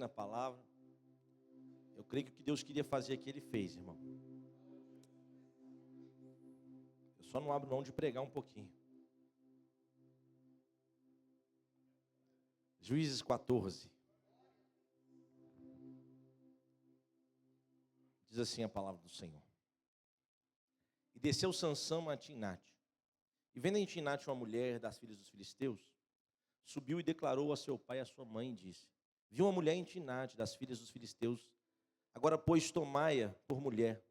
na palavra. Eu creio que o que Deus queria fazer aqui, Ele fez, irmão. Eu só não abro mão de pregar um pouquinho. Juízes 14. Diz assim a palavra do Senhor. E desceu Sansão a Timnate. E vendo em Timnate uma mulher das filhas dos filisteus, subiu e declarou a seu pai e a sua mãe, e disse: vi uma mulher em Timnate das filhas dos filisteus, agora, pois, tomai-a por mulher.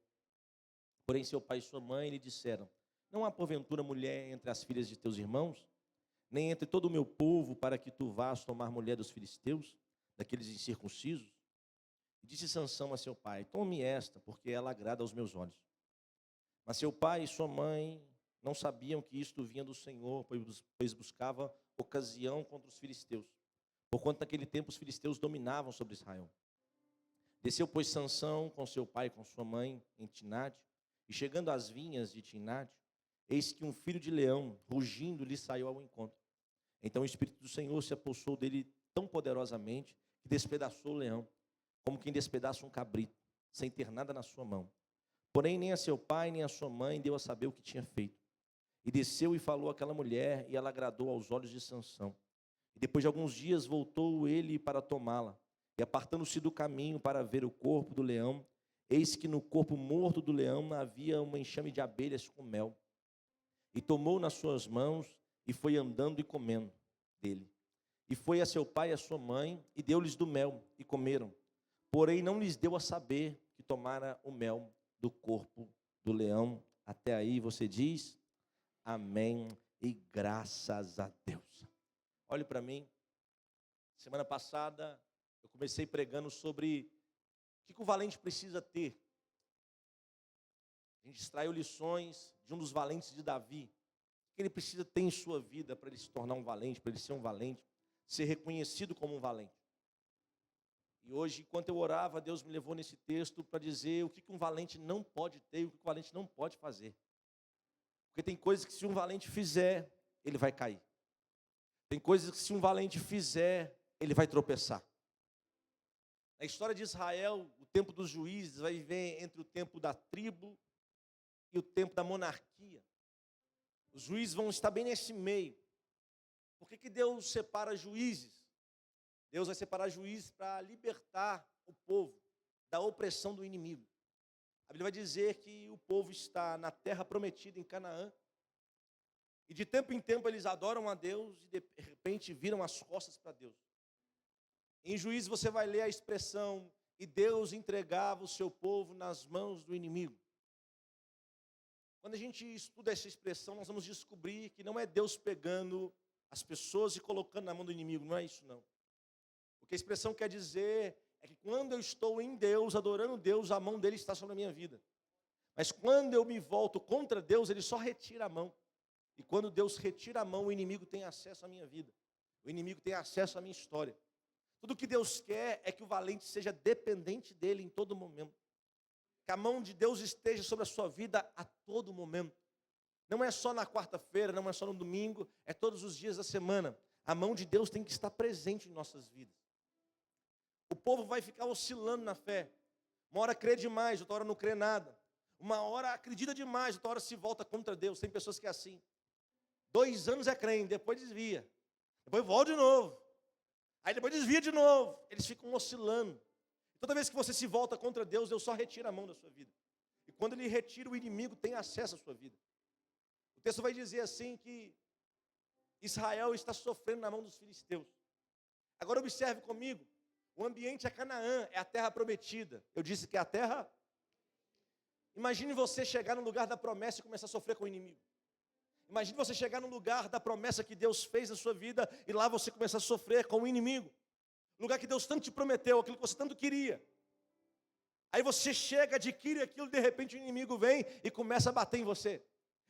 Porém, seu pai e sua mãe lhe disseram: não há porventura mulher entre as filhas de teus irmãos, nem entre todo o meu povo, para que tu vás tomar mulher dos filisteus, daqueles incircuncisos? E disse Sansão a seu pai: tome esta, porque ela agrada aos meus olhos. Mas seu pai e sua mãe não sabiam que isto vinha do Senhor, pois buscava ocasião contra os filisteus, porquanto naquele tempo os filisteus dominavam sobre Israel. Desceu, pois, Sansão com seu pai e com sua mãe em Timnate, e chegando às vinhas de Timnate, eis que um filho de leão, rugindo, lhe saiu ao encontro. Então o Espírito do Senhor se apossou dele tão poderosamente, que despedaçou o leão, como quem despedaça um cabrito, sem ter nada na sua mão. Porém, nem a seu pai, nem a sua mãe deu a saber o que tinha feito. E desceu e falou àquela mulher, e ela agradou aos olhos de Sansão. E depois de alguns dias voltou ele para tomá-la. E apartando-se do caminho para ver o corpo do leão, eis que no corpo morto do leão havia uma enxame de abelhas com mel. E tomou nas suas mãos, e foi andando e comendo dele. E foi a seu pai e a sua mãe, e deu-lhes do mel, e comeram. Porém não lhes deu a saber que tomara o mel do corpo do leão. Até aí você diz: amém e graças a Deus. Olhe para mim. Semana passada eu comecei pregando sobre o que o valente precisa ter. A gente extraiu lições de um dos valentes de Davi. O que ele precisa ter em sua vida para ele se tornar um valente, para ele ser um valente, ser reconhecido como um valente. E hoje, enquanto eu orava, Deus me levou nesse texto para dizer o que um valente não pode ter e o que um valente não pode fazer. Porque tem coisas que se um valente fizer, ele vai cair. Tem coisas que se um valente fizer, ele vai tropeçar. Na história de Israel, o tempo dos juízes vai viver entre o tempo da tribo e o tempo da monarquia. Os juízes vão estar bem nesse meio. Por que Deus separa juízes? Deus vai separar juízes para libertar o povo da opressão do inimigo. A Bíblia vai dizer que o povo está na terra prometida, em Canaã, e de tempo em tempo eles adoram a Deus e de repente viram as costas para Deus. Em Juízes você vai ler a expressão: e Deus entregava o seu povo nas mãos do inimigo. Quando a gente estuda essa expressão, nós vamos descobrir que não é Deus pegando as pessoas e colocando na mão do inimigo, não é isso não. O que a expressão quer dizer é que quando eu estou em Deus, adorando Deus, a mão dele está sobre a minha vida. Mas quando eu me volto contra Deus, ele só retira a mão. E quando Deus retira a mão, o inimigo tem acesso à minha vida. O inimigo tem acesso à minha história. Tudo que Deus quer é que o valente seja dependente dele em todo momento. Que a mão de Deus esteja sobre a sua vida a todo momento. Não é só na quarta-feira, não é só no domingo, é todos os dias da semana. A mão de Deus tem que estar presente em nossas vidas. O povo vai ficar oscilando na fé. Uma hora crê demais, outra hora não crê nada. Uma hora acredita demais, outra hora se volta contra Deus. Tem pessoas que é assim. 2 anos é crente, depois desvia. Depois volta de novo. Aí depois desvia de novo. Eles ficam oscilando. Toda vez que você se volta contra Deus, Deus só retira a mão da sua vida. E quando Ele retira, o inimigo tem acesso à sua vida. O texto vai dizer assim que Israel está sofrendo na mão dos filisteus. Agora observe comigo. O ambiente é Canaã, é a terra prometida. Eu disse que é a terra. Imagine você chegar no lugar da promessa e começar a sofrer com o inimigo. Imagine você chegar no lugar da promessa que Deus fez na sua vida e lá você começar a sofrer com o inimigo. Lugar que Deus tanto te prometeu, aquilo que você tanto queria. Aí você chega, adquire aquilo, de repente o inimigo vem e começa a bater em você.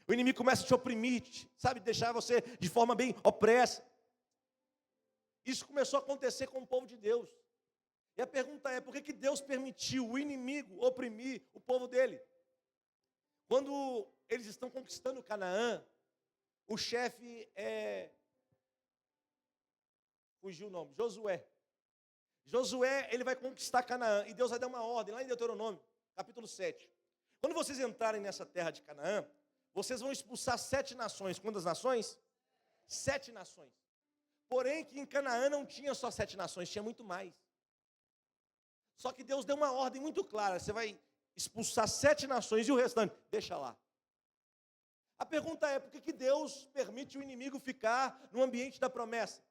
O inimigo começa a te oprimir, sabe, deixar você de forma bem opressa. Isso começou a acontecer com o povo de Deus. E a pergunta é: por que Deus permitiu o inimigo oprimir o povo dele? Quando eles estão conquistando Canaã, o chefe fugiu o nome, Josué. Josué, ele vai conquistar Canaã, e Deus vai dar uma ordem, lá em Deuteronômio, capítulo 7. Quando vocês entrarem nessa terra de Canaã, vocês vão expulsar 7 nações. Quantas nações? 7 nações. Porém, que em Canaã não tinha só 7 nações, tinha muito mais. Só que Deus deu uma ordem muito clara, você vai expulsar 7 nações e o restante, deixa lá. A pergunta é, por que Deus permite o inimigo ficar no ambiente da promessa?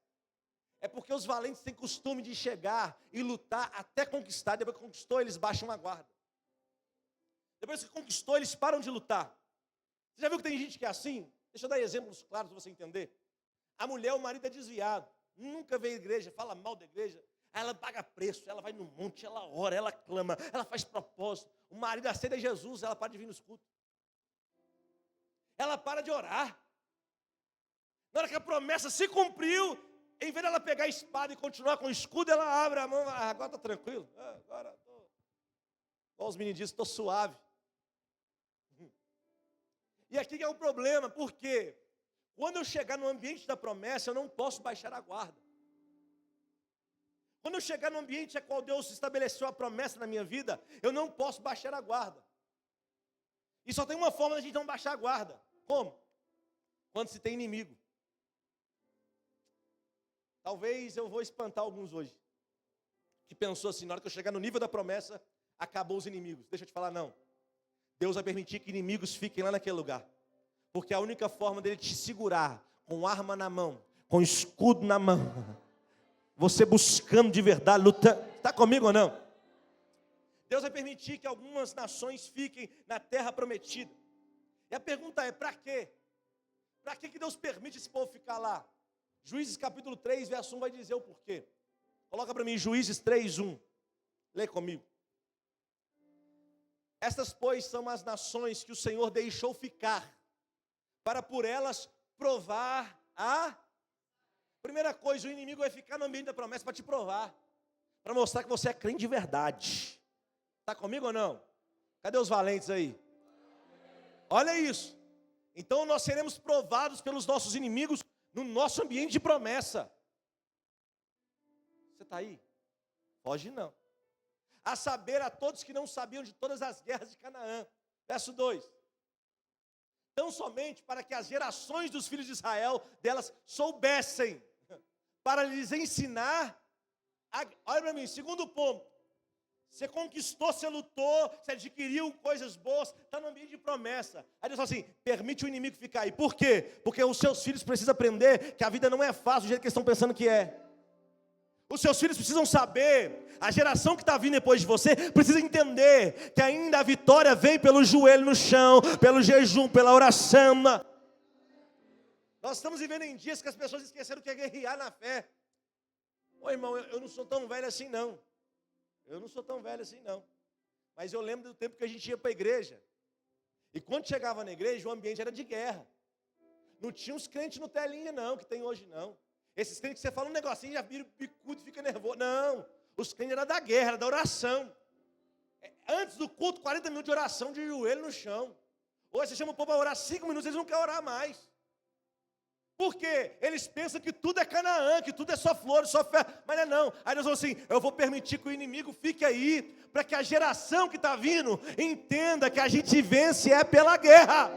É porque os valentes têm costume de chegar e lutar até conquistar. Depois que conquistou, eles baixam a guarda. Depois que conquistou, eles param de lutar. Você já viu que tem gente que é assim? Deixa eu dar exemplos claros para você entender. A mulher, o marido é desviado, nunca veio à igreja, fala mal da igreja. Aí ela paga preço, ela vai no monte, ela ora, ela clama, ela faz propósito. O marido aceita Jesus, ela para de vir nos cultos. Ela para de orar. Na hora que a promessa se cumpriu, em vez dela pegar a espada e continuar com o escudo, ela abre a mão, agora está tranquilo. Agora estou, igual os meninos dizem, estou suave. E aqui que é o problema, porque quando eu chegar no ambiente da promessa, eu não posso baixar a guarda. Quando eu chegar no ambiente a qual Deus estabeleceu a promessa na minha vida, eu não posso baixar a guarda. E só tem uma forma de a gente não baixar a guarda. Como? Quando se tem inimigo. Talvez eu vou espantar alguns hoje, que pensou assim, na hora que eu chegar no nível da promessa, acabou os inimigos. Deixa eu te falar, não. Deus vai permitir que inimigos fiquem lá naquele lugar. Porque a única forma dele te segurar, com arma na mão, com escudo na mão, você buscando de verdade, lutando. Está comigo ou não? Deus vai permitir que algumas nações fiquem na terra prometida. E a pergunta é, para quê? Para que Deus permite esse povo ficar lá? Juízes capítulo 3, verso 1 vai dizer o porquê. Coloca para mim, Juízes 3, 1. Lê comigo. Estas, pois, são as nações que o Senhor deixou ficar, para por elas provar a... Primeira coisa, o inimigo vai ficar no ambiente da promessa para te provar, para mostrar que você é crente de verdade. Está comigo ou não? Cadê os valentes aí? Olha isso. Então nós seremos provados pelos nossos inimigos no nosso ambiente de promessa. Você está aí? Foge não. A saber, a todos que não sabiam de todas as guerras de Canaã. Verso 2. Tão somente para que as gerações dos filhos de Israel delas soubessem, para lhes ensinar. Olha para mim, segundo ponto. Você conquistou, você lutou, você adquiriu coisas boas, está no ambiente de promessa. Aí Deus fala assim, permite o inimigo ficar aí. Por quê? Porque os seus filhos precisam aprender que a vida não é fácil do jeito que eles estão pensando que é. Os seus filhos precisam saber, a geração que está vindo depois de você, precisa entender que ainda a vitória vem pelo joelho no chão, pelo jejum, pela oração. Nós estamos vivendo em dias que as pessoas esqueceram que é guerrear na fé. Ô irmão, eu não sou tão velho assim não. Eu não sou tão velho assim não. Mas eu lembro do tempo que a gente ia para a igreja. E quando chegava na igreja, o ambiente era de guerra. Não tinha uns crentes no telinha não, que tem hoje não. Esses crentes que você fala um negocinho, já vira picudo e fica nervoso. Não, os crentes eram da guerra, era da oração. Antes do culto, 40 minutos de oração de joelho no chão. Hoje você chama o povo para orar 5 minutos, eles não querem orar mais. Por quê? Eles pensam que tudo é Canaã, que tudo é só flores, só fé. Mas não é não. Aí Deus falou assim, eu vou permitir que o inimigo fique aí, para que a geração que está vindo entenda que a gente vence é pela guerra.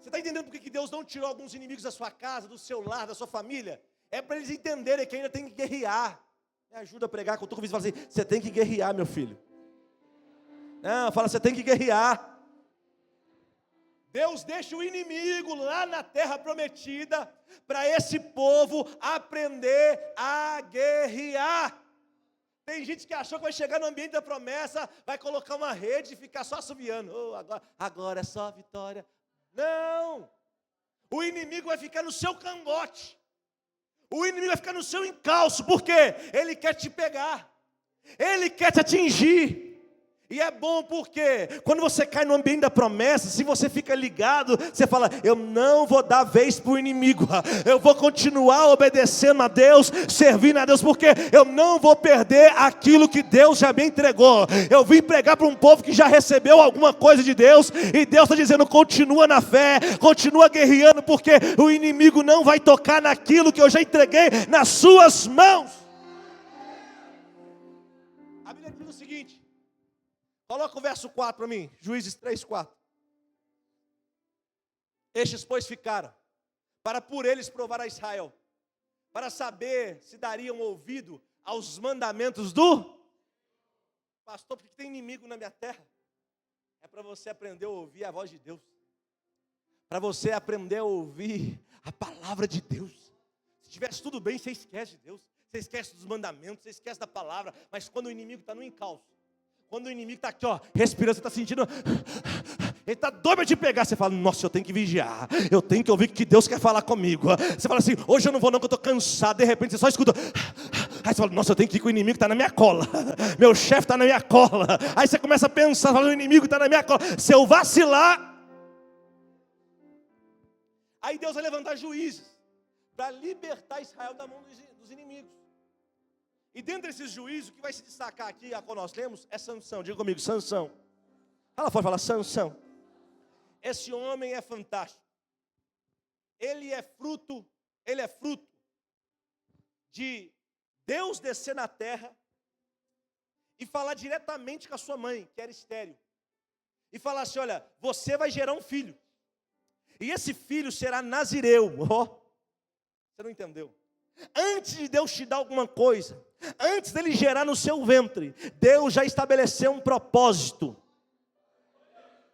Você está entendendo por que Deus não tirou alguns inimigos da sua casa, do seu lar, da sua família? É para eles entenderem que ainda tem que guerrear. Me ajuda a pregar, com o vizinho, fala assim, você tem que guerrear, meu filho. Não, fala, você tem que guerrear. Deus deixa o inimigo lá na terra prometida, para esse povo aprender a guerrear. Tem gente que achou que vai chegar no ambiente da promessa, vai colocar uma rede e ficar só assoviando. Oh, agora é só vitória. Não! O inimigo vai ficar no seu cangote. O inimigo vai ficar no seu encalço. Por quê? Ele quer te pegar. Ele quer te atingir. E é bom porque quando você cai no ambiente da promessa, se você fica ligado, você fala, eu não vou dar vez para o inimigo, eu vou continuar obedecendo a Deus, servindo a Deus, porque eu não vou perder aquilo que Deus já me entregou. Eu vim pregar para um povo que já recebeu alguma coisa de Deus, e Deus está dizendo, continua na fé, continua guerreando, porque o inimigo não vai tocar naquilo que eu já entreguei nas suas mãos. A Bíblia diz o seguinte, coloca o verso 4 para mim, Juízes 3:4. Estes, pois, ficaram, para por eles provar a Israel, para saber se dariam ouvido aos mandamentos do... Pastor, porque tem inimigo na minha terra? É para você aprender a ouvir a voz de Deus. Para você aprender a ouvir a palavra de Deus. Se tivesse tudo bem, você esquece de Deus. Você esquece dos mandamentos, você esquece da palavra. Mas quando o inimigo está no encalço, quando o inimigo está aqui, ó, respirando, você está sentindo... Ele está doido para te pegar. Você fala, nossa, eu tenho que vigiar. Eu tenho que ouvir o que Deus quer falar comigo. Você fala assim, hoje eu não vou não, que eu estou cansado. De repente você só escuta... Aí você fala, nossa, eu tenho que ir com o inimigo que está na minha cola. Meu chefe está na minha cola. Aí você começa a pensar, fala, o inimigo está na minha cola. Se eu vacilar... Aí Deus vai levantar juízes para libertar Israel da mão dos inimigos. E dentre esses juízes, o que vai se destacar aqui, a qual nós lemos, é Sansão. Diga comigo, Sansão. Ela pode falar, Sansão. Esse homem é fantástico. Ele é fruto de Deus descer na terra e falar diretamente com a sua mãe, que era estéril. E falar assim, olha, você vai gerar um filho. E esse filho será nazireu. Oh, você não entendeu? Antes de Deus te dar alguma coisa, antes dele gerar no seu ventre, Deus já estabeleceu um propósito.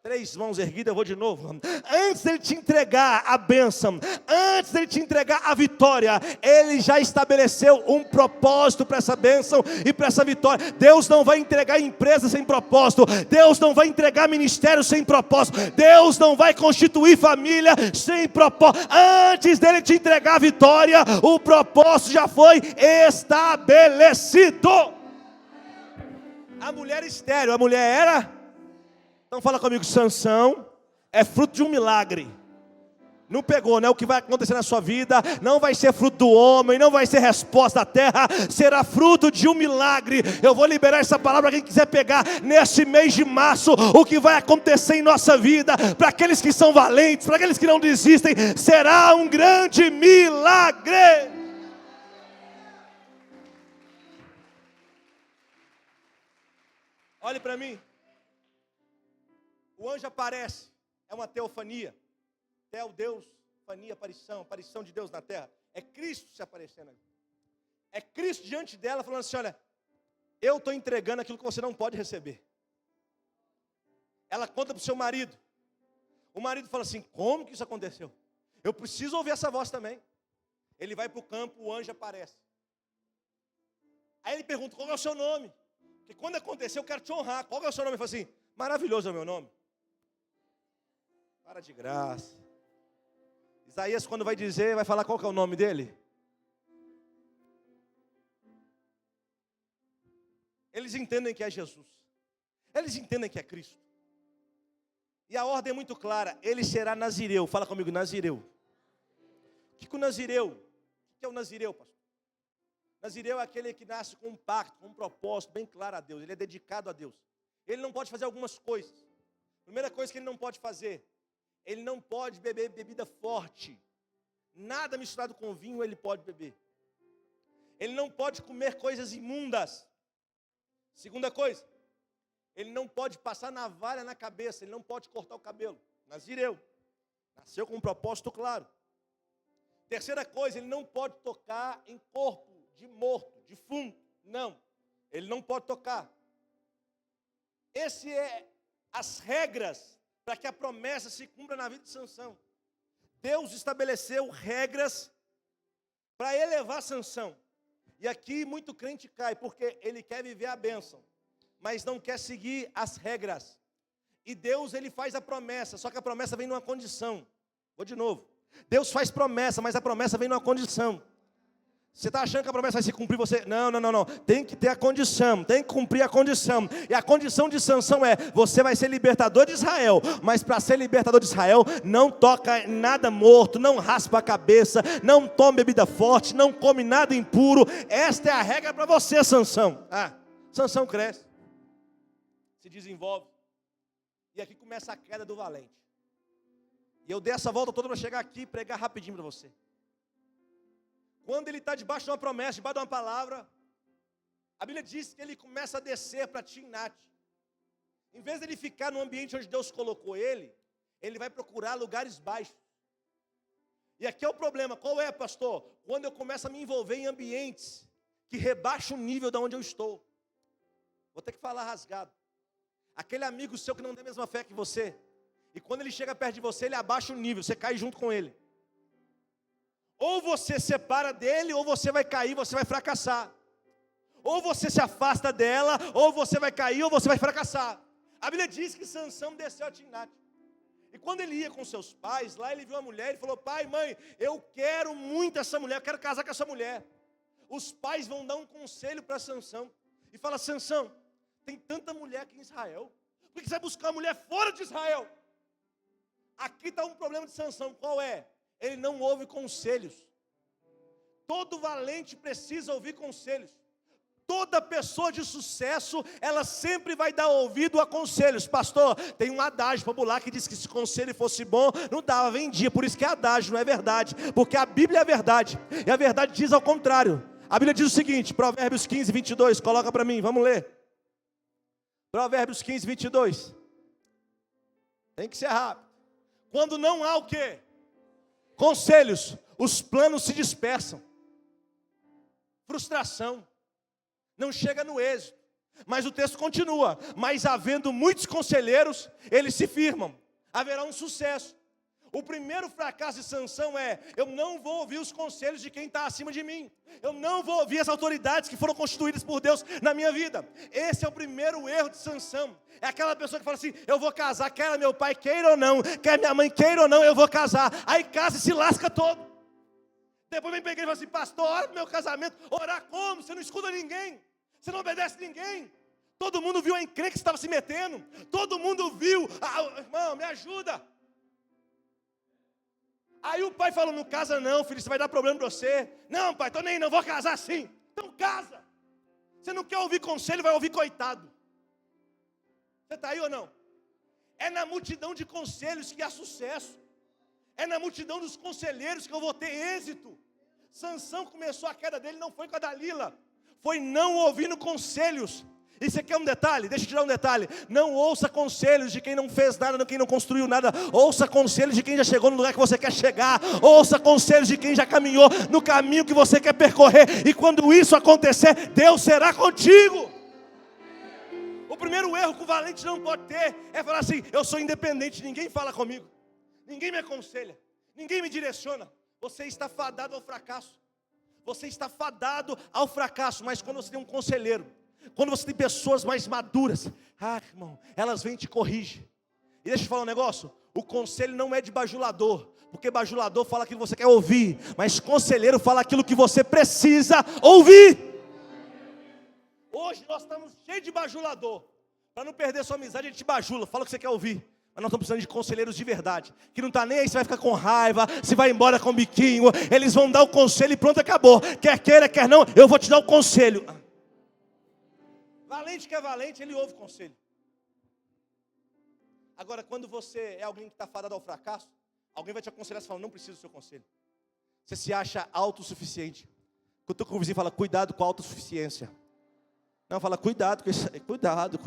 3 mãos erguidas, eu vou de novo. Antes dele te entregar a bênção, antes dele te entregar a vitória, ele já estabeleceu um propósito para essa bênção e para essa vitória. Deus não vai entregar empresa sem propósito. Deus não vai entregar ministério sem propósito. Deus não vai constituir família sem propósito. Antes dele te entregar a vitória, o propósito já foi estabelecido. A mulher estéril, a mulher era... Então fala comigo, Sansão é fruto de um milagre. Não pegou, né? O que vai acontecer na sua vida não vai ser fruto do homem, não vai ser resposta da terra, será fruto de um milagre. Eu vou liberar essa palavra para quem quiser pegar nesse mês de março. O que vai acontecer em nossa vida, para aqueles que são valentes, para aqueles que não desistem, será um grande milagre. Olhe para mim. O anjo aparece, é uma teofania. Deus, fania, aparição de Deus na terra. É Cristo se aparecendo ali. É Cristo diante dela falando assim, olha, eu estou entregando aquilo que você não pode receber. Ela conta para o seu marido. O marido fala assim, como que isso aconteceu? Eu preciso ouvir essa voz também. Ele vai para o campo, o anjo aparece. Aí ele pergunta, qual é o seu nome? Porque quando acontecer, eu quero te honrar. Qual é o seu nome? Ele fala assim, maravilhoso é o meu nome. Para de graça. Isaías, quando vai dizer, vai falar qual que é o nome dele? Eles entendem que é Jesus. Eles entendem que é Cristo. E a ordem é muito clara. Ele será nazireu. Fala comigo, nazireu. O que é o nazireu? O que é o nazireu, pastor? Nazireu é aquele que nasce com um pacto, com um propósito bem claro a Deus. Ele é dedicado a Deus. Ele não pode fazer algumas coisas. Primeira coisa que ele não pode fazer, ele não pode beber bebida forte. Nada misturado com vinho ele pode beber. Ele não pode comer coisas imundas. Segunda coisa, ele não pode passar navalha na cabeça, ele não pode cortar o cabelo. Nazireu. Nasceu com um propósito claro. Terceira coisa, ele não pode tocar em corpo de morto, de defunto. Não, ele não pode tocar. Essas é as regras para que a promessa se cumpra na vida de Sansão. Deus estabeleceu regras para elevar Sansão. E aqui muito crente cai, porque ele quer viver a bênção, mas não quer seguir as regras. E Deus, ele faz a promessa, só que a promessa vem numa condição. Vou de novo. Deus faz promessa, mas a promessa vem numa condição. Você está achando que a promessa vai se cumprir, você... Não. Tem que ter a condição, tem que cumprir a condição. E a condição de Sansão é, você vai ser libertador de Israel. Mas para ser libertador de Israel, não toca nada morto, não raspa a cabeça, não toma bebida forte, não come nada impuro. Esta é a regra para você, Sansão. Sansão cresce, se desenvolve. E aqui começa a queda do valente. E eu dei essa volta toda para chegar aqui e pregar rapidinho para você. Quando ele está debaixo de uma promessa, debaixo de uma palavra, A Bíblia diz que ele começa a descer para Timnat. Em vez de ele ficar no ambiente onde Deus colocou ele vai procurar lugares baixos. E aqui é o problema, qual é, pastor? Quando eu começo a me envolver em ambientes que rebaixam o nível de onde eu estou. Vou ter que falar rasgado. Aquele amigo seu que não tem a mesma fé que você, e quando ele chega perto de você, ele abaixa o nível, você cai junto com ele. Ou você separa dele, ou você vai cair, você vai fracassar. Ou você se afasta dela, ou você vai cair, ou você vai fracassar. A Bíblia diz que Sansão desceu a Timnat. E quando ele ia com seus pais, lá ele viu uma mulher, ele falou: pai, mãe, eu quero muito essa mulher, eu quero casar com essa mulher. Os pais vão dar um conselho para Sansão. E fala: Sansão, tem tanta mulher aqui em Israel, por que você vai buscar uma mulher fora de Israel? Aqui está um problema de Sansão, qual é? Ele não ouve conselhos. Todo valente precisa ouvir conselhos. Toda pessoa de sucesso, ela sempre vai dar ouvido a conselhos. Pastor, tem um adágio popular que diz que se conselho fosse bom, não dava, vendia. Por isso que é adágio, não é verdade. Porque a Bíblia é a verdade. E a verdade diz ao contrário. A Bíblia diz o seguinte, Provérbios 15, 22. Coloca para mim, vamos ler. Provérbios 15, 22. Tem que ser rápido. Quando não há o quê? Conselhos, os planos se dispersam. Frustração. Não chega no êxito. Mas o texto continua. Mas havendo muitos conselheiros, eles se firmam. Haverá um sucesso. O primeiro fracasso de Sansão é: eu não vou ouvir os conselhos de quem está acima de mim. Eu não vou ouvir as autoridades que foram constituídas por Deus na minha vida. Esse é o primeiro erro de Sansão. É aquela pessoa que fala assim: eu vou casar, quer meu pai queira ou não, quer minha mãe queira ou não, eu vou casar. Aí casa e se lasca todo. Depois vem pegar e fala assim: pastor, ora pro meu casamento. Orar como? Você não escuta ninguém. Você não obedece ninguém. Todo mundo viu a encrenca que estava se metendo. Todo mundo viu. Irmão, me ajuda. Aí o pai falou: não casa não, filho, isso vai dar problema para você. Não, pai, tô nem não, vou casar sim. Então casa. Você não quer ouvir conselho, vai ouvir coitado. Você está aí ou não? É na multidão de conselhos que há sucesso. É na multidão dos conselheiros que eu vou ter êxito. Sansão começou a queda dele, não foi com a Dalila. Foi não ouvindo conselhos. E você quer um detalhe? Deixa eu te dar um detalhe. Não ouça conselhos de quem não fez nada, de quem não construiu nada. Ouça conselhos de quem já chegou no lugar que você quer chegar. Ouça conselhos de quem já caminhou no caminho que você quer percorrer. E quando isso acontecer, Deus será contigo. O primeiro erro que o valente não pode ter é falar assim: eu sou independente, ninguém fala comigo, ninguém me aconselha, ninguém me direciona. Você está fadado ao fracasso. Você está fadado ao fracasso. Mas quando você tem um conselheiro, quando você tem pessoas mais maduras, irmão, elas vêm e te corrigem. E deixa eu te falar um negócio: o conselho não é de bajulador, porque bajulador fala aquilo que você quer ouvir, mas conselheiro fala aquilo que você precisa ouvir. Hoje nós estamos cheios de bajulador. Para não perder sua amizade, a gente bajula, fala o que você quer ouvir. Mas nós estamos precisando de conselheiros de verdade, que não está nem aí se vai ficar com raiva, se vai embora com biquinho. Eles vão dar o conselho e pronto, acabou. Quer queira, quer não, eu vou te dar o conselho. Valente que é valente, ele ouve conselho. Agora, quando você é alguém que está fadado ao fracasso, alguém vai te aconselhar e fala: não preciso do seu conselho. Você se acha autossuficiente. Quando eu estou com o vizinho, fala: cuidado com a autossuficiência. Não, fala: cuidado com isso aí, cuidado.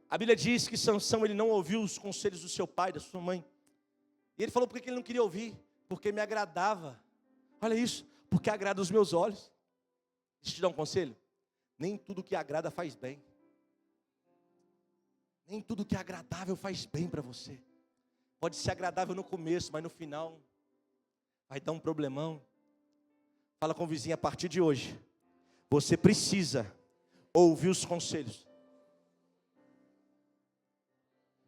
A Bíblia diz que Sansão, ele não ouviu os conselhos do seu pai, da sua mãe. E ele falou: por que ele não queria ouvir? Porque me agradava. Olha isso, porque agrada os meus olhos. Deixa eu te dar um conselho. Nem tudo que agrada faz bem. Nem tudo que é agradável faz bem para você. Pode ser agradável no começo, mas no final vai dar um problemão. Fala com o vizinho: a partir de hoje, você precisa ouvir os conselhos.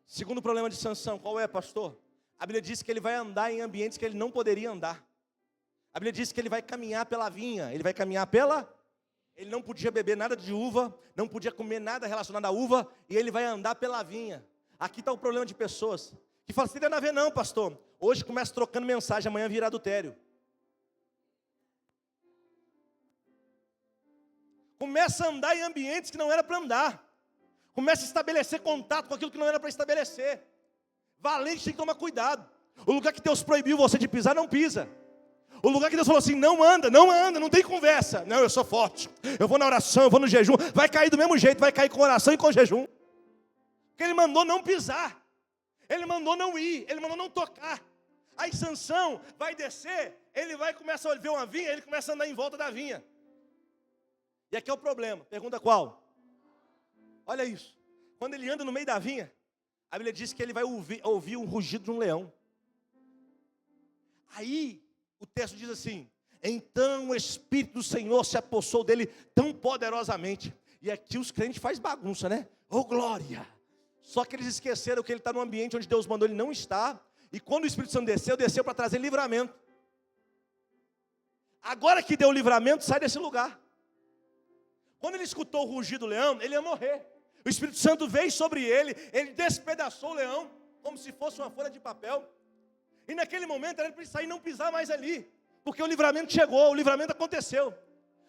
Segundo problema de Sansão, qual é, pastor? A Bíblia diz que ele vai andar em ambientes que ele não poderia andar. A Bíblia diz que ele vai caminhar pela vinha. Ele não podia beber nada de uva, não podia comer nada relacionado à uva, e ele vai andar pela vinha. Aqui está o problema de pessoas que falam: não tem nada a ver não, pastor. Hoje começa trocando mensagem, amanhã vira adultério. Começa a andar em ambientes que não era para andar. Começa a estabelecer contato com aquilo que não era para estabelecer. Valente tem que tomar cuidado. O lugar que Deus proibiu você de pisar, não pisa. O lugar que Deus falou assim, não anda, não tem conversa. Não, eu sou forte, eu vou na oração, eu vou no jejum. Vai cair do mesmo jeito, vai cair com oração e com jejum. Porque Ele mandou não pisar, Ele mandou não ir, Ele mandou não tocar. Aí Sansão vai descer, ele vai começar a ver uma vinha, ele começa a andar em volta da vinha. E aqui é o problema, pergunta qual? Olha isso, quando ele anda no meio da vinha, a Bíblia diz que ele vai ouvir um rugido de um leão. Aí, o texto diz assim, então o Espírito do Senhor se apossou dele tão poderosamente. E aqui os crentes fazem bagunça, né? Oh glória! Só que eles esqueceram que ele está num ambiente onde Deus mandou ele não estar. E quando o Espírito Santo desceu para trazer livramento. Agora que deu o livramento, sai desse lugar. Quando ele escutou o rugido do leão, ele ia morrer. O Espírito Santo veio sobre ele despedaçou o leão, como se fosse uma folha de papel. E naquele momento era para ele sair e não pisar mais ali, porque o livramento chegou, o livramento aconteceu.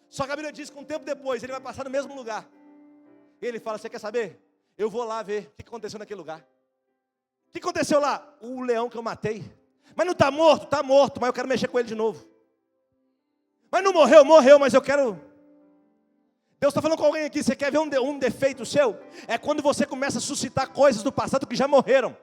Só que a Bíblia diz que um tempo depois, ele vai passar no mesmo lugar. E ele fala, você quer saber? Eu vou lá ver o que aconteceu naquele lugar. O que aconteceu lá? O leão que eu matei. Mas não está morto? Está morto, mas eu quero mexer com ele de novo. Mas não morreu? Morreu, mas eu quero... Deus está falando com alguém aqui, você quer ver um defeito seu? É quando você começa a suscitar coisas do passado que já morreram.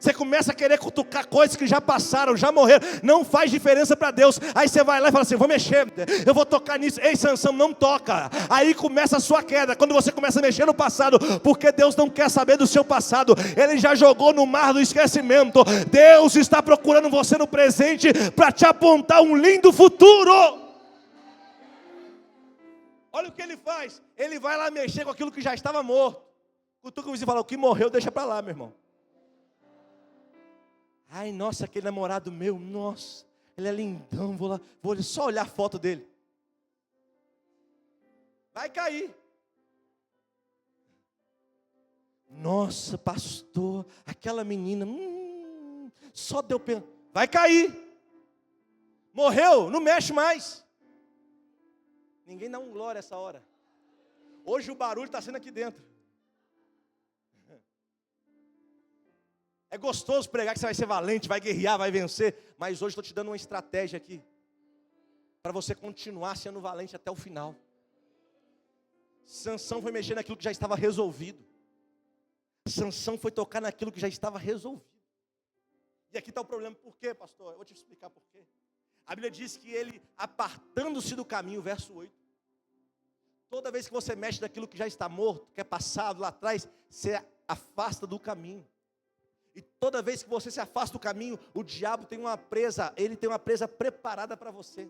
Você começa a querer cutucar coisas que já passaram, já morreram. Não faz diferença para Deus. Aí você vai lá e fala assim, vou mexer, eu vou tocar nisso. Ei, Sansão, não toca. Aí começa a sua queda, quando você começa a mexer no passado. Porque Deus não quer saber do seu passado. Ele já jogou no mar do esquecimento. Deus está procurando você no presente para te apontar um lindo futuro. Olha o que ele faz. Ele vai lá mexer com aquilo que já estava morto. Cutuca o vizinho e fala, o que morreu deixa para lá, meu irmão. Ai, nossa, aquele namorado meu, nossa, ele é lindão, vou só olhar a foto dele. Vai cair. Nossa, pastor, aquela menina, só deu pena. Vai cair. Morreu, não mexe mais. Ninguém dá um glória essa hora. Hoje o barulho está sendo aqui dentro. É gostoso pregar que você vai ser valente, vai guerrear, vai vencer. Mas hoje estou te dando uma estratégia aqui. Para você continuar sendo valente até o final. Sansão foi mexer naquilo que já estava resolvido. Sansão foi tocar naquilo que já estava resolvido. E aqui está o problema. Por quê, pastor? Eu vou te explicar por quê. A Bíblia diz que ele, apartando-se do caminho, verso 8. Toda vez que você mexe naquilo que já está morto, que é passado lá atrás, você afasta do caminho. E toda vez que você se afasta do caminho, o diabo tem uma presa, ele tem uma presa preparada para você.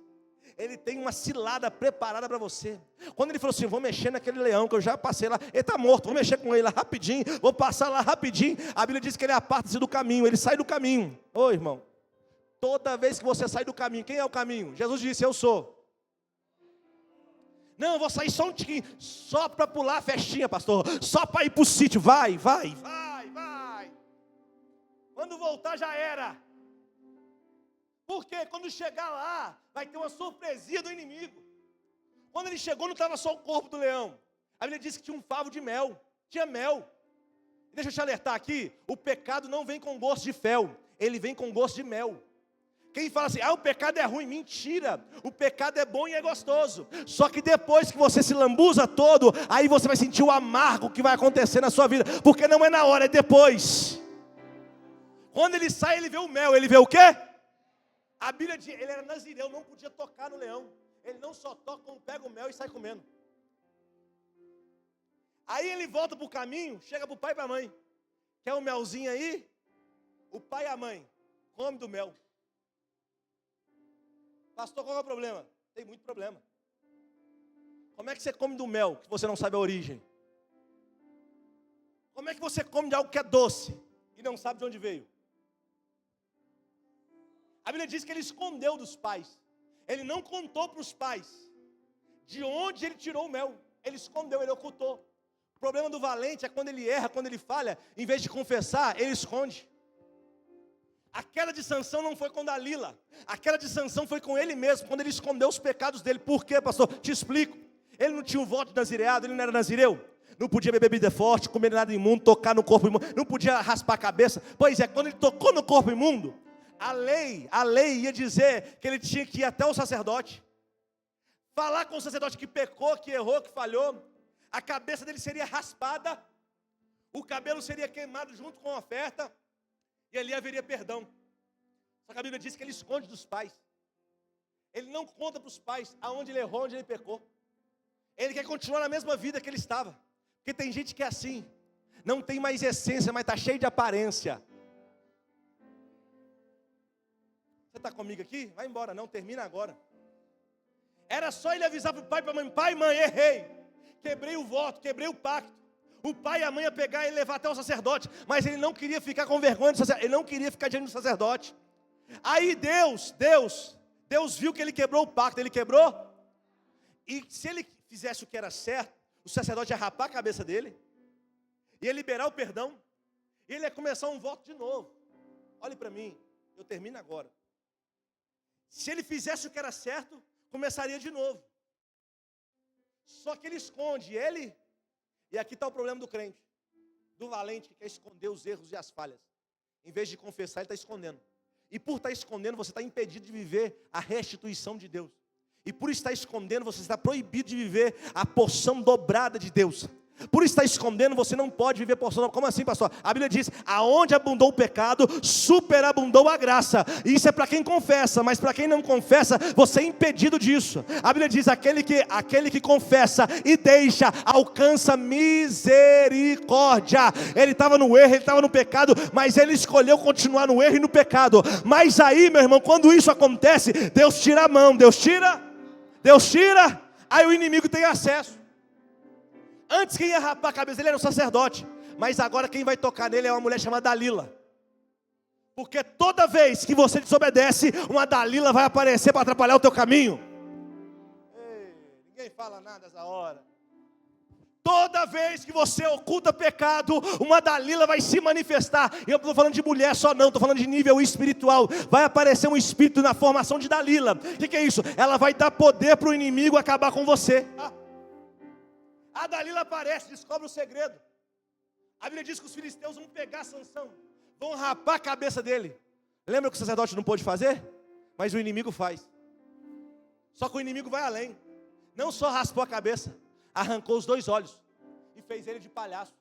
Ele tem uma cilada preparada para você. Quando ele falou assim, vou mexer naquele leão que eu já passei lá, ele está morto, vou mexer com ele lá rapidinho, vou passar lá rapidinho. A Bíblia diz que ele aparta-se do caminho, ele sai do caminho. Ô irmão, toda vez que você sai do caminho, quem é o caminho? Jesus disse, eu sou. Não, eu vou sair só um tiquinho, só para pular a festinha, pastor, só para ir para o sítio, vai. Quando voltar já era. Porque quando chegar lá, vai ter uma surpresinha do inimigo. Quando ele chegou, não estava só o corpo do leão. A Bíblia diz que tinha um favo de mel. Tinha mel. Deixa eu te alertar aqui, o pecado não vem com gosto de fel, ele vem com gosto de mel. Quem fala assim, o pecado é ruim, mentira. O pecado é bom e é gostoso. Só que depois que você se lambuza todo, aí você vai sentir o amargo que vai acontecer na sua vida. Porque não é na hora, é depois. Quando ele sai, ele vê o mel. Ele vê o quê? A Bíblia diz, ele era nazireu, não podia tocar no leão. Ele não só toca, como pega o mel e sai comendo. Aí ele volta para o caminho, chega para o pai e para a mãe. Quer um melzinho aí? O pai e a mãe, come do mel. Pastor, qual é o problema? Tem muito problema. Como é que você come do mel, que você não sabe a origem? Como é que você come de algo que é doce e não sabe de onde veio? A Bíblia diz que ele escondeu dos pais. Ele não contou para os pais de onde ele tirou o mel. Ele escondeu, ele ocultou. O problema do valente é quando ele erra, quando ele falha, em vez de confessar, ele esconde. A queda de Sansão não foi com Dalila. A queda de Sansão foi com ele mesmo, quando ele escondeu os pecados dele. Por quê, pastor? Te explico. Ele não tinha um voto de nazireado, ele não era nazireu. Não podia beber bebida forte, comer nada imundo, tocar no corpo imundo. Não podia raspar a cabeça. Pois é, quando ele tocou no corpo imundo, A lei ia dizer que ele tinha que ir até o sacerdote, falar com o sacerdote que pecou, que errou, que falhou. A cabeça dele seria raspada, o cabelo seria queimado junto com a oferta, e ali haveria perdão. Só que a Bíblia diz que ele esconde dos pais. Ele não conta para os pais aonde ele errou, onde ele pecou. Ele quer continuar na mesma vida que ele estava. Porque tem gente que é assim, não tem mais essência, mas está cheio de aparência. Você está comigo aqui? Vai embora, não, termina agora. Era só ele avisar para o pai e para a mãe: pai, mãe, errei, quebrei o voto, quebrei o pacto. O pai e a mãe ia pegar e levar até o sacerdote, mas ele não queria ficar com vergonha do sacerdote, ele não queria ficar diante do sacerdote. Aí Deus viu que ele quebrou o pacto, ele quebrou, e se ele fizesse o que era certo, o sacerdote ia rapar a cabeça dele, ia liberar o perdão, e ele ia começar um voto de novo. Olhe para mim, eu termino agora. Se ele fizesse o que era certo, começaria de novo. Só que ele esconde ele, e aqui está o problema do crente, do valente que quer esconder os erros e as falhas. Em vez de confessar, ele está escondendo. E por estar escondendo, você está impedido de viver a restituição de Deus. E por estar escondendo, você está proibido de viver a porção dobrada de Deus. Por estar escondendo, você não pode viver porção dobrada. Como assim, pastor? A Bíblia diz: aonde abundou o pecado, superabundou a graça. Isso é para quem confessa, mas para quem não confessa, você é impedido disso. A Bíblia diz: aquele que confessa e deixa, alcança misericórdia. Ele estava no erro, ele estava no pecado, mas ele escolheu continuar no erro e no pecado. Mas aí, meu irmão, quando isso acontece, Deus tira a mão, Deus tira, aí o inimigo tem acesso. Antes quem ia rapar a cabeça dele era o sacerdote, mas agora quem vai tocar nele é uma mulher chamada Dalila. Porque toda vez que você desobedece, uma Dalila vai aparecer para atrapalhar o teu caminho. Ei, ninguém fala nada nessa hora. Toda vez que você oculta pecado, uma Dalila vai se manifestar. E eu não estou falando de mulher só não, estou falando de nível espiritual. Vai aparecer um espírito na formação de Dalila. O que é isso? Ela vai dar poder para o inimigo acabar com você. A Dalila aparece, descobre o segredo. A Bíblia diz que os filisteus vão pegar Sansão, vão rapar a cabeça dele. Lembra que o sacerdote não pôde fazer? Mas o inimigo faz. Só que o inimigo vai além. Não só raspou a cabeça, arrancou os 2 olhos e fez ele de palhaço.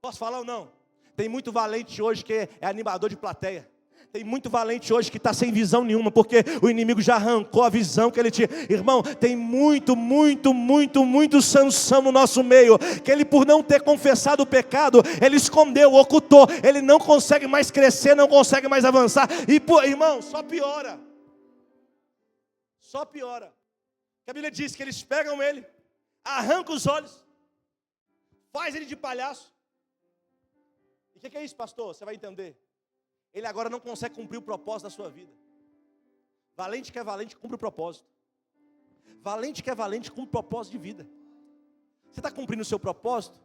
Posso falar ou não? Tem muito valente hoje que é animador de plateia. Tem muito valente hoje que está sem visão nenhuma, porque o inimigo já arrancou a visão que ele tinha. Irmão, tem muito Sansão no nosso meio, que ele, por não ter confessado o pecado, ele escondeu, ocultou, ele não consegue mais crescer, não consegue mais avançar, e irmão, só piora. A Bíblia diz que eles pegam ele, arrancam os olhos, faz ele de palhaço. E o que é isso, pastor? Você vai entender. Ele agora não consegue cumprir o propósito da sua vida. Valente que é valente, cumpre o propósito. Valente que é valente, cumpre o propósito de vida. Você está cumprindo o seu propósito?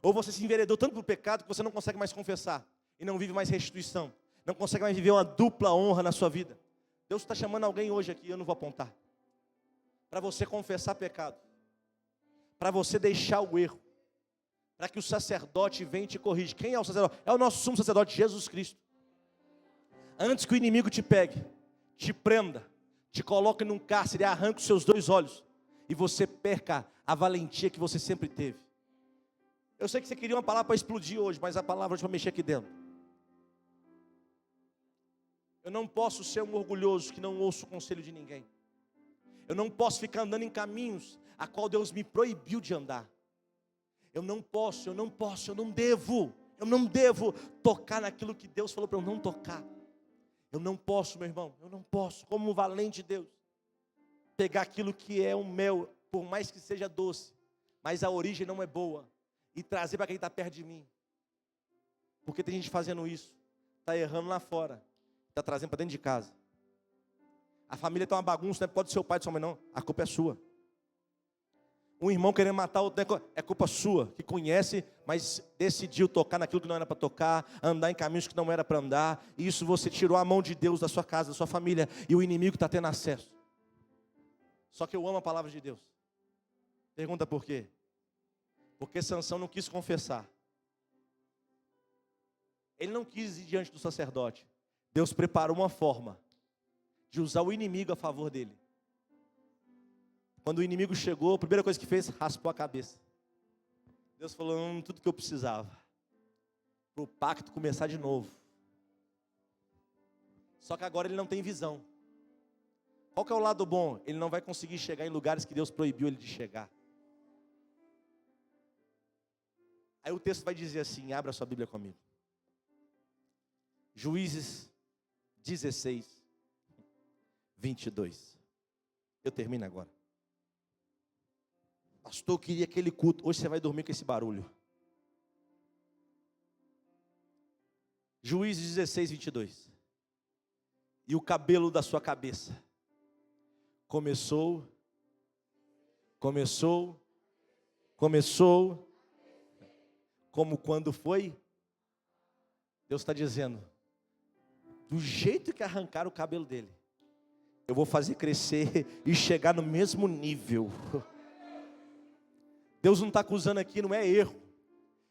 Ou você se enveredou tanto para o pecado que você não consegue mais confessar e não vive mais restituição, não consegue mais viver uma dupla honra na sua vida? Deus está chamando alguém hoje aqui, eu não vou apontar, para você confessar pecado, para você deixar o erro, para que o sacerdote venha e te corrija. Quem é o sacerdote? É o nosso sumo sacerdote, Jesus Cristo. Antes que o inimigo te pegue, te prenda, te coloque num cárcere, arranque os seus 2 olhos, e você perca a valentia que você sempre teve. Eu sei que você queria uma palavra para explodir hoje, mas a palavra hoje vai mexer aqui dentro. Eu não posso ser um orgulhoso que não ouço o conselho de ninguém. Eu não posso ficar andando em caminhos a qual Deus me proibiu de andar. Eu não devo tocar naquilo que Deus falou para eu não tocar. Eu não posso, meu irmão, como um valente de Deus, pegar aquilo que é o mel, por mais que seja doce, mas a origem não é boa, e trazer para quem está perto de mim. Porque tem gente fazendo isso, está errando lá fora, está trazendo para dentro de casa. A família está uma bagunça, não é pode ser o pai de sua mãe não, a culpa é sua. Um irmão querendo matar outro, é culpa sua, que conhece, mas decidiu tocar naquilo que não era para tocar, andar em caminhos que não era para andar, e isso você tirou a mão de Deus da sua casa, da sua família, e o inimigo está tendo acesso. Só que eu amo a palavra de Deus. Pergunta por quê? Porque Sansão não quis confessar. Ele não quis ir diante do sacerdote. Deus preparou uma forma de usar o inimigo a favor dele. Quando o inimigo chegou, a primeira coisa que fez, raspou a cabeça. Deus falou, tudo que eu precisava, para o pacto começar de novo. Só que agora ele não tem visão. Qual que é o lado bom? Ele não vai conseguir chegar em lugares que Deus proibiu ele de chegar. Aí o texto vai dizer assim, abra sua Bíblia comigo. Juízes 16, 22. Eu termino agora. Pastor, eu queria aquele culto. Hoje você vai dormir com esse barulho. Juízes 16, 22. E o cabelo da sua cabeça começou, como quando foi? Deus está dizendo, do jeito que arrancaram o cabelo dele, eu vou fazer crescer e chegar no mesmo nível. Deus não está acusando aqui, não é erro.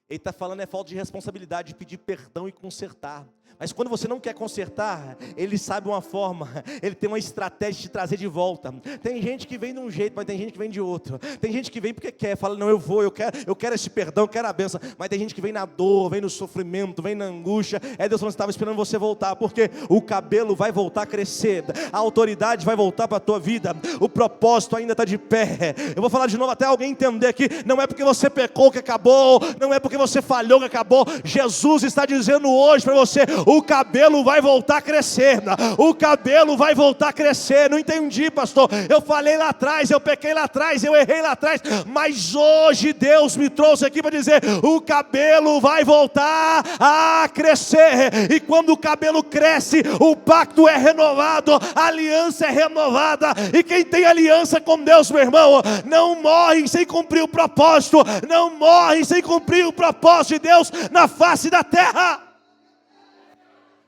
Ele está falando é falta de responsabilidade, de pedir perdão e consertar. Mas quando você não quer consertar, Ele sabe uma forma, Ele tem uma estratégia de te trazer de volta. Tem gente que vem de um jeito, mas tem gente que vem de outro. Tem gente que vem porque quer, fala, não, eu quero esse perdão, eu quero a bênção. Mas tem gente que vem na dor, vem no sofrimento, vem na angústia. É Deus falando, estava esperando você voltar, porque o cabelo vai voltar a crescer, a autoridade vai voltar para a tua vida, o propósito ainda está de pé. Eu vou falar de novo até alguém entender aqui, não é porque você pecou que acabou, não é porque você falhou que acabou. Jesus está dizendo hoje para você, o cabelo vai voltar a crescer, o cabelo vai voltar a crescer. Não entendi, pastor, eu falei lá atrás, eu pequei lá atrás, eu errei lá atrás, mas hoje Deus me trouxe aqui para dizer, o cabelo vai voltar a crescer. E quando o cabelo cresce, o pacto é renovado, a aliança é renovada, e quem tem aliança com Deus, meu irmão, não morre sem cumprir o propósito, não morre sem cumprir o propósito de Deus na face da terra.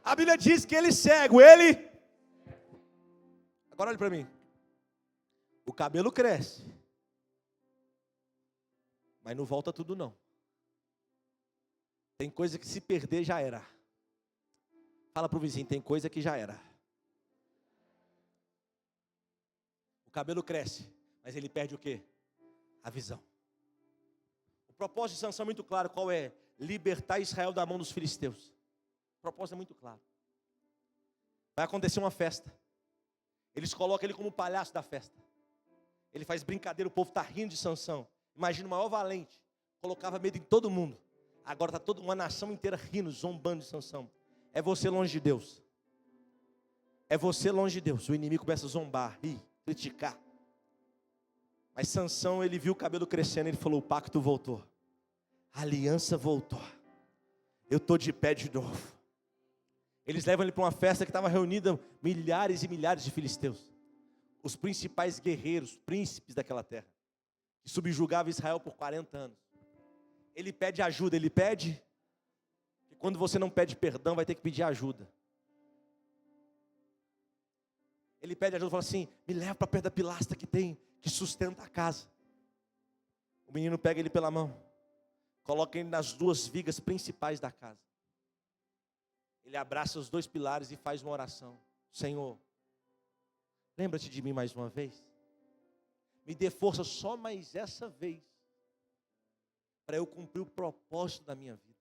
A Bíblia diz que ele é cego, ele... Agora olhe para mim. O cabelo cresce, mas não volta tudo não. Tem coisa que se perder já era. Fala para o vizinho, tem coisa que já era. O cabelo cresce, mas ele perde o quê? A visão. O propósito de Sansão é muito claro, qual é? Libertar Israel da mão dos filisteus. O propósito é muito claro. Vai acontecer uma festa. Eles colocam ele como palhaço da festa. Ele faz brincadeira, o povo está rindo de Sansão. Imagina o maior valente, colocava medo em todo mundo. Agora está toda uma nação inteira rindo, zombando de Sansão. É você longe de Deus. É você longe de Deus. O inimigo começa a zombar, rir, criticar. Mas Sansão, ele viu o cabelo crescendo, ele falou, o pacto voltou. A aliança voltou. Eu estou de pé de novo. Eles levam ele para uma festa que estava reunida milhares e milhares de filisteus. Os principais guerreiros, príncipes daquela terra. Que subjugavam Israel por 40 anos. Ele pede ajuda, ele pede. E quando você não pede perdão, vai ter que pedir ajuda. Ele pede ajuda e fala assim, me leva para perto da pilastra que tem, que sustenta a casa. O menino pega ele pela mão. Coloca ele nas duas vigas principais da casa. Ele abraça os dois pilares e faz uma oração. Senhor, lembra-te de mim mais uma vez. Me dê força só mais essa vez, para eu cumprir o propósito da minha vida.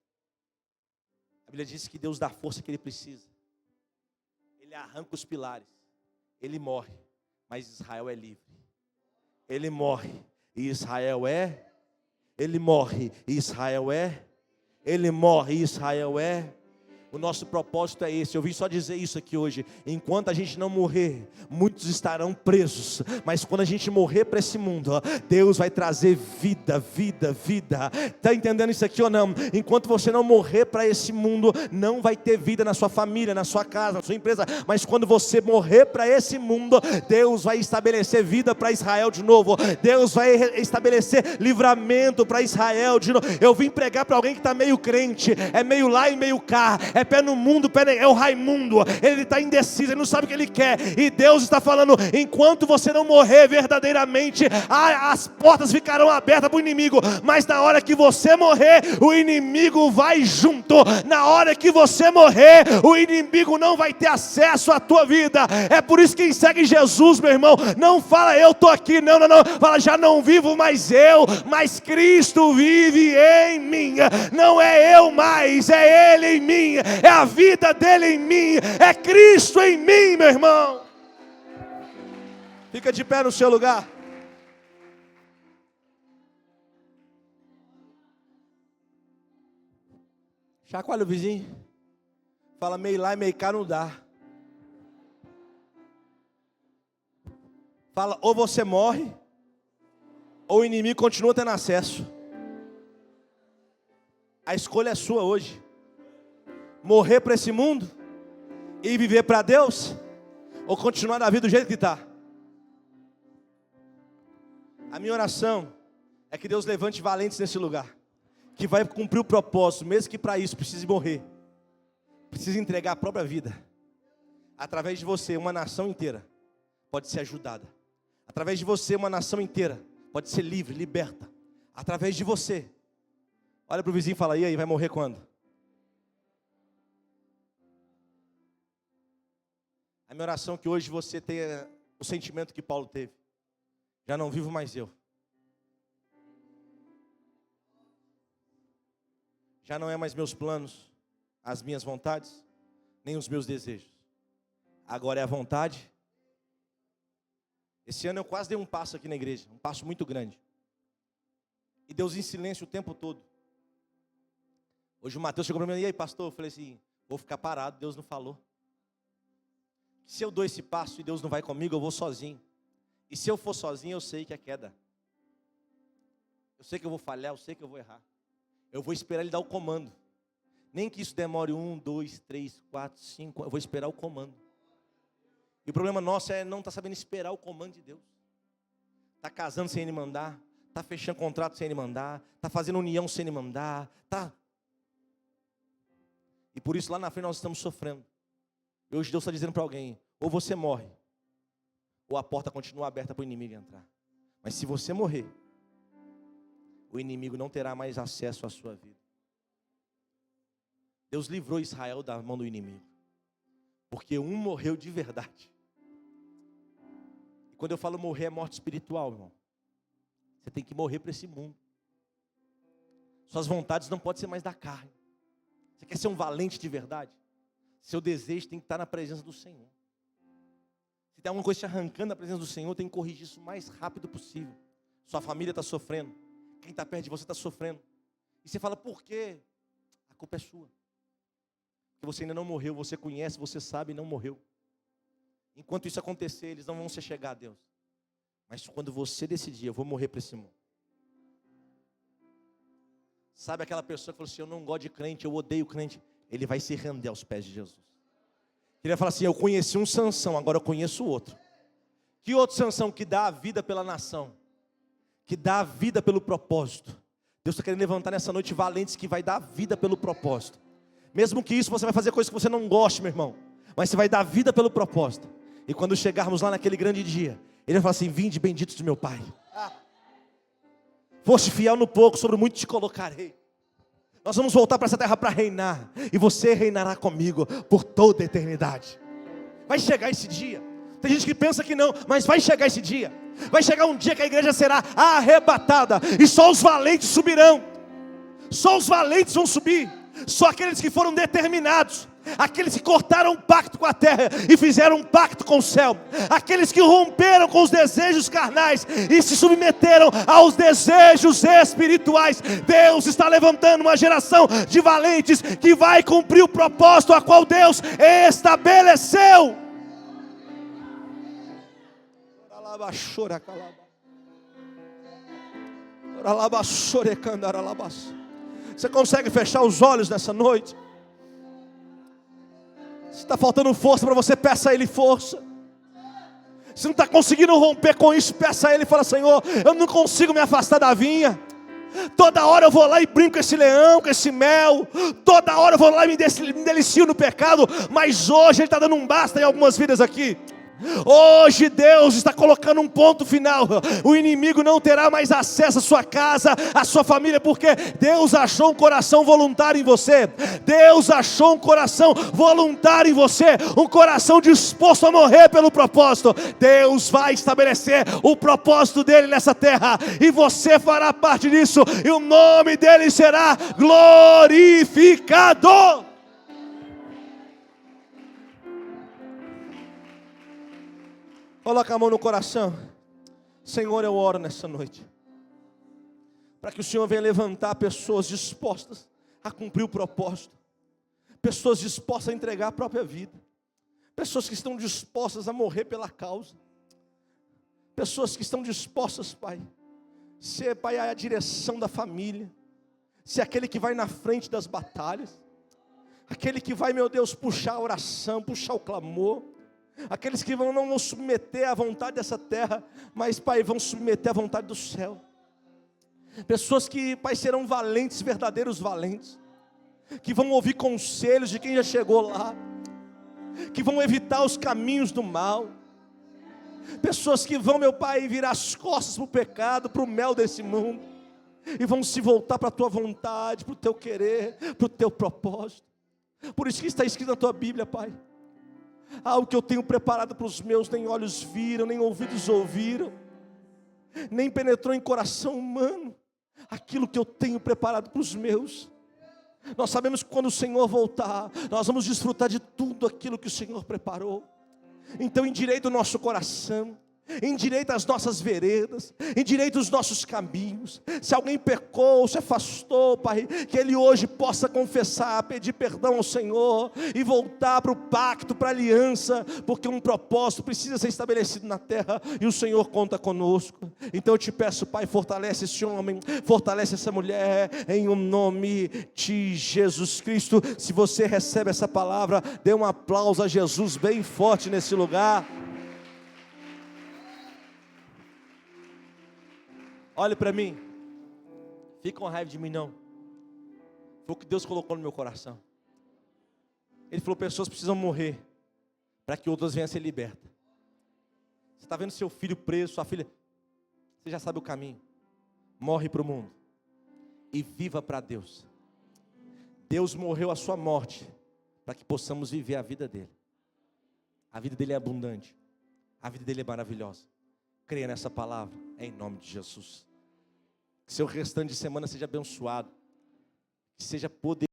A Bíblia diz que Deus dá a força que Ele precisa. Ele arranca os pilares. Ele morre, mas Israel é livre. Ele morre e Israel é. Ele morre e Israel é. Ele morre e Israel é. O nosso propósito é esse. Eu vim só dizer isso aqui hoje. Enquanto a gente não morrer, muitos estarão presos. Mas quando a gente morrer para esse mundo, Deus vai trazer vida, vida, vida. Está entendendo isso aqui ou não? Enquanto você não morrer para esse mundo, não vai ter vida na sua família, na sua casa, na sua empresa. Mas quando você morrer para esse mundo, Deus vai estabelecer vida para Israel de novo. Deus vai estabelecer livramento para Israel de novo. Eu vim pregar para alguém que está meio crente, é meio lá e meio cá. é pé no mundo, é o Raimundo, ele está indeciso, ele não sabe o que ele quer, e Deus está falando, enquanto você não morrer verdadeiramente, as portas ficarão abertas para o inimigo, mas na hora que você morrer, o inimigo vai junto. Na hora que você morrer, o inimigo não vai ter acesso à tua vida. É por isso que quem segue Jesus, meu irmão, não fala eu estou aqui, não, fala já não vivo mais eu, mas Cristo vive em mim. Não é eu mais, é Ele em mim, é a vida dele em mim, é Cristo em mim, meu irmão. Fica de pé no seu lugar. Chacoalha o vizinho. Fala, meio lá e meio cá não dá. Fala, ou você morre, ou o inimigo continua tendo acesso. A escolha é sua hoje. Morrer para esse mundo e viver para Deus, ou continuar na vida do jeito que está. A minha oração é que Deus levante valentes nesse lugar, que vai cumprir o propósito, mesmo que para isso precise morrer, precise entregar a própria vida. Através de você, uma nação inteira pode ser ajudada. Através de você, uma nação inteira pode ser livre, liberta. Através de você. Olha para o vizinho e fala, e aí, vai morrer quando? A minha oração é que hoje você tenha o sentimento que Paulo teve. Já não vivo mais eu. Já não é mais meus planos, as minhas vontades, nem os meus desejos. Agora é a vontade. Esse ano eu quase dei um passo aqui na igreja, um passo muito grande. E Deus em silêncio o tempo todo. Hoje o Mateus chegou para mim, e aí pastor? Eu falei assim, vou ficar parado, Deus não falou. Se eu dou esse passo e Deus não vai comigo, eu vou sozinho. E se eu for sozinho, eu sei que é queda. Eu sei que eu vou falhar, eu sei que eu vou errar. Eu vou esperar Ele dar o comando. Nem que isso demore 1, 2, 3, 4, 5, eu vou esperar o comando. E o problema nosso é não estar sabendo esperar o comando de Deus. Está casando sem Ele mandar, está fechando contrato sem Ele mandar, está fazendo união sem Ele mandar, está... E por isso lá na frente nós estamos sofrendo. E hoje Deus está dizendo para alguém, ou você morre, ou a porta continua aberta para o inimigo entrar. Mas se você morrer, o inimigo não terá mais acesso à sua vida. Deus livrou Israel da mão do inimigo, porque um morreu de verdade. E quando eu falo morrer, é morte espiritual, irmão. Você tem que morrer para esse mundo. Suas vontades não podem ser mais da carne. Você quer ser um valente de verdade? Seu desejo tem que estar na presença do Senhor. Se tem alguma coisa te arrancando da presença do Senhor, tem que corrigir isso o mais rápido possível. Sua família está sofrendo. Quem está perto de você está sofrendo. E você fala, por quê? A culpa é sua. Porque você ainda não morreu, você conhece, você sabe e não morreu. Enquanto isso acontecer, eles não vão se chegar a Deus. Mas quando você decidir, eu vou morrer para esse mundo. Sabe aquela pessoa que falou assim, eu não gosto de crente, eu odeio crente. Ele vai se render aos pés de Jesus. Ele vai falar assim, eu conheci um Sansão, agora eu conheço o outro. Que outro Sansão? Que dá a vida pela nação. Que dá a vida pelo propósito. Deus está querendo levantar nessa noite valentes que vai dar a vida pelo propósito. Mesmo que isso você vai fazer coisas que você não goste, meu irmão. Mas você vai dar a vida pelo propósito. E quando chegarmos lá naquele grande dia, Ele vai falar assim, vinde benditos de meu Pai. Foste fiel no pouco, sobre o muito te colocarei. Nós vamos voltar para essa terra para reinar. E você reinará comigo por toda a eternidade. Vai chegar esse dia. Tem gente que pensa que não, mas vai chegar esse dia. Vai chegar um dia que a igreja será arrebatada. E só os valentes subirão. Só os valentes vão subir. Só aqueles que foram determinados. Aqueles que cortaram um pacto com a terra e fizeram um pacto com o céu. Aqueles que romperam com os desejos carnais e se submeteram aos desejos espirituais. Deus está levantando uma geração de valentes que vai cumprir o propósito a qual Deus estabeleceu. Você consegue fechar os olhos nessa noite? Se está faltando força para você, peça a Ele força. Se não está conseguindo romper com isso, peça a Ele e fala, Senhor, eu não consigo me afastar da vinha. Toda hora eu vou lá e brinco com esse leão, com esse mel. Toda hora eu vou lá e me delicio no pecado. Mas hoje Ele está dando um basta em algumas vidas aqui. Hoje Deus está colocando um ponto final. O inimigo não terá mais acesso à sua casa, à sua família, porque Deus achou um coração voluntário em você. Deus achou um coração voluntário em você, um coração disposto a morrer pelo propósito. Deus vai estabelecer o propósito dele nessa terra, e você fará parte disso, e o nome dele será glorificado. Coloca a mão no coração. Senhor, eu oro nessa noite para que o Senhor venha levantar pessoas dispostas a cumprir o propósito, pessoas dispostas a entregar a própria vida, pessoas que estão dispostas a morrer pela causa, pessoas que estão dispostas, Pai, ser, Pai, a direção da família, ser aquele que vai na frente das batalhas, aquele que vai, meu Deus, puxar a oração, puxar o clamor, aqueles que não vão submeter à vontade dessa terra, mas, Pai, vão submeter à vontade do céu. Pessoas que, Pai, serão valentes, verdadeiros valentes, que vão ouvir conselhos de quem já chegou lá, que vão evitar os caminhos do mal. Pessoas que vão, meu Pai, virar as costas para o pecado, para o mel desse mundo, e vão se voltar para a Tua vontade, para o Teu querer, para o Teu propósito. Por isso que está escrito na Tua Bíblia, Pai: algo que eu tenho preparado para os meus, nem olhos viram, nem ouvidos ouviram, nem penetrou em coração humano, aquilo que eu tenho preparado para os meus. Nós sabemos que quando o Senhor voltar, nós vamos desfrutar de tudo aquilo que o Senhor preparou. Então endireita o nosso coração, endireita as nossas veredas, endireita os nossos caminhos. Se alguém pecou, se afastou, Pai, que ele hoje possa confessar, pedir perdão ao Senhor e voltar para o pacto, para a aliança, porque um propósito precisa ser estabelecido na terra e o Senhor conta conosco. Então eu te peço, Pai, fortalece esse homem, fortalece essa mulher, em o nome de Jesus Cristo. Se você recebe essa palavra, dê um aplauso a Jesus bem forte nesse lugar. Olhe para mim, fica com raiva de mim não, foi o que Deus colocou no meu coração. Ele falou: pessoas precisam morrer, para que outras venham a ser libertas. Você está vendo seu filho preso, sua filha, você já sabe o caminho. Morre para o mundo, e viva para Deus. Deus morreu a sua morte, para que possamos viver a vida dele. A vida dele é abundante, a vida dele é maravilhosa. Creia nessa palavra, em nome de Jesus. Que seu restante de semana seja abençoado, que seja poderoso.